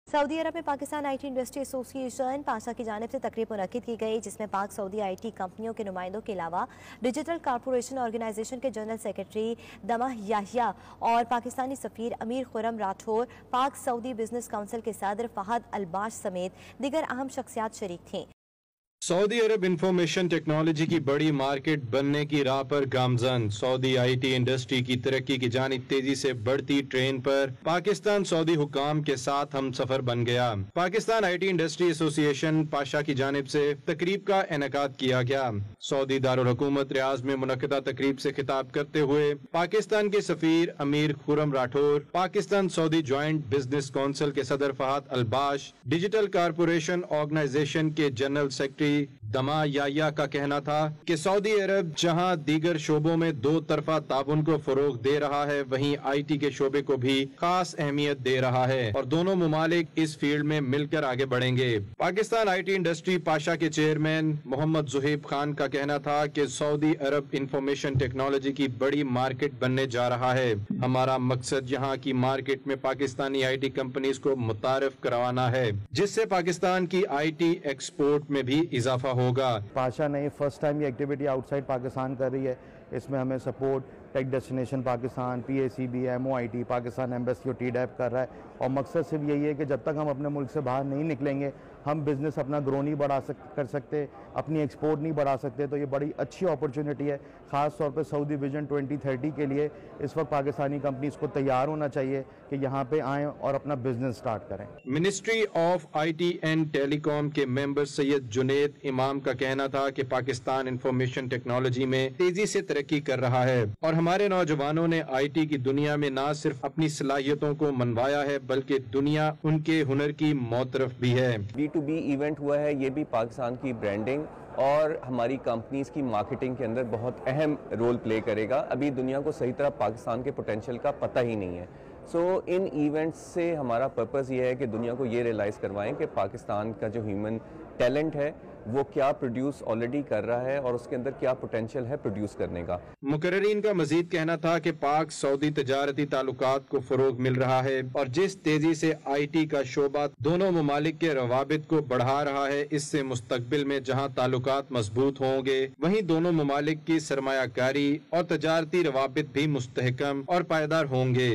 Saudi अरब में Pakistan IT industry association Pasha की जानिब से तकरीब मुनक्किद की गई, जिसमें पाक सऊदी आईटी कंपनियों के नुमाइंदों के अलावा डिजिटल कॉरपोरेशन ऑर्गेनाइजेशन के जनरल सेक्रेटरी दमाह याहिया और पाकिस्तानी सफीर अमीर खुरम राठौर, पाक सऊदी बिजनेस काउंसिल के सदर फहद अलबाश समेत दीगर अहम शख्सियात शरीक थीं। सऊदी अरब इंफॉर्मेशन टेक्नोलॉजी की बड़ी मार्केट बनने की राह पर गामजन। सऊदी आईटी इंडस्ट्री की तरक्की की जानिब तेजी से बढ़ती ट्रेन पर पाकिस्तान सऊदी हुकाम के साथ हम सफर बन गया। Pakistan IT industry association Pasha की जानिब से तकरीब का इनेकाद किया गया। सऊदी दारुल हुकूमत रियाज में मुनक्किदा तकरीब से खिताब करते हुए पाकिस्तान के सफीर अमीर Khurram Rathore, Pakistan Saudi joint business council के सदर फहद अलबाश, डिजिटल कॉरपोरेशन ऑर्गेनाइजेशन के जनरल सेक्रेटरी दमा याया का कहना था कि सऊदी अरब जहां दीगर शोबों में दो तरफा ताबुन को फरोग दे रहा है, वहीं आईटी के शोबे को भी खास अहमियत दे रहा है और दोनों मुमालिक इस फील्ड में मिलकर आगे बढ़ेंगे। पाकिस्तान आईटी इंडस्ट्री पाशा के चेयरमैन मोहम्मद जुहैब खान का कहना था कि सऊदी अरब इंफॉर्मेशन टेक्नोलॉजी की बड़ी मार्केट बनने जा रहा है। हमारा मकसद यहाँ की मार्केट में पाकिस्तानी आईटी कंपनीज को मुतारिफ करवाना है, जिससे पाकिस्तान की आईटी एक्सपोर्ट में भी इजाफा होगा। पाशा ने फर्स्ट टाइम ये एक्टिविटी आउटसाइड पाकिस्तान कर रही है। इसमें हमें support tech destination Pakistan, PACB, MOIT, Pakistan embassy और TDAP कर रहा है और मकसद सिर्फ यही है कि जब तक हम अपने मुल्क से बाहर नहीं निकलेंगे हम बिज़नेस अपना ग्रो नहीं कर सकते, अपनी एक्सपोर्ट नहीं बढ़ा सकते। तो ये बड़ी अच्छी अपॉर्चुनिटी है, ख़ास तौर पे सऊदी विजन 2030 के लिए। इस वक्त पाकिस्तानी कंपनीज को तैयार होना चाहिए कि यहाँ पे आएँ और अपना बिजनेस स्टार्ट करें। Ministry of IT and telecom के मेंबर सैयद जुनेद इमाम का कहना था कि पाकिस्तान इंफॉर्मेशन टेक्नोलॉजी में तेजी से तरक्की कर रहा है और हमारे नौजवानों ने IT की दुनिया में न सिर्फ अपनी सलाहियतों को मनवाया है, बल्कि दुनिया उनके हुनर की मौतरफ भी है। B2B इवेंट हुआ है, ये भी पाकिस्तान की ब्रांडिंग और हमारी कंपनीज की मार्केटिंग के अंदर बहुत अहम रोल प्ले करेगा। अभी दुनिया को सही तरह पाकिस्तान के पोटेंशियल का पता ही नहीं है। सो इन इवेंट्स से हमारा पर्पस ये है कि दुनिया को ये रियलाइज़ करवाएं कि पाकिस्तान का जो ह्यूमन टैलेंट है वो क्या प्रोड्यूस ऑलरेडी कर रहा है और उसके अंदर क्या पोटेंशियल है प्रोड्यूस करने का। मुकर्रीन का मजीद कहना था कि पाक सऊदी तजारती ताल्लुकात को फरोग मिल रहा है और जिस तेजी से IT का शोबा दोनों मुमालिक के रवाबित को बढ़ा रहा है, इससे मुस्तकबिल में जहां ताल्लुकात मजबूत होंगे, वहीं दोनों मुमालिक की सरमायाकारी और तजारती रवाबित भी मुस्तहकम और पायदार होंगे।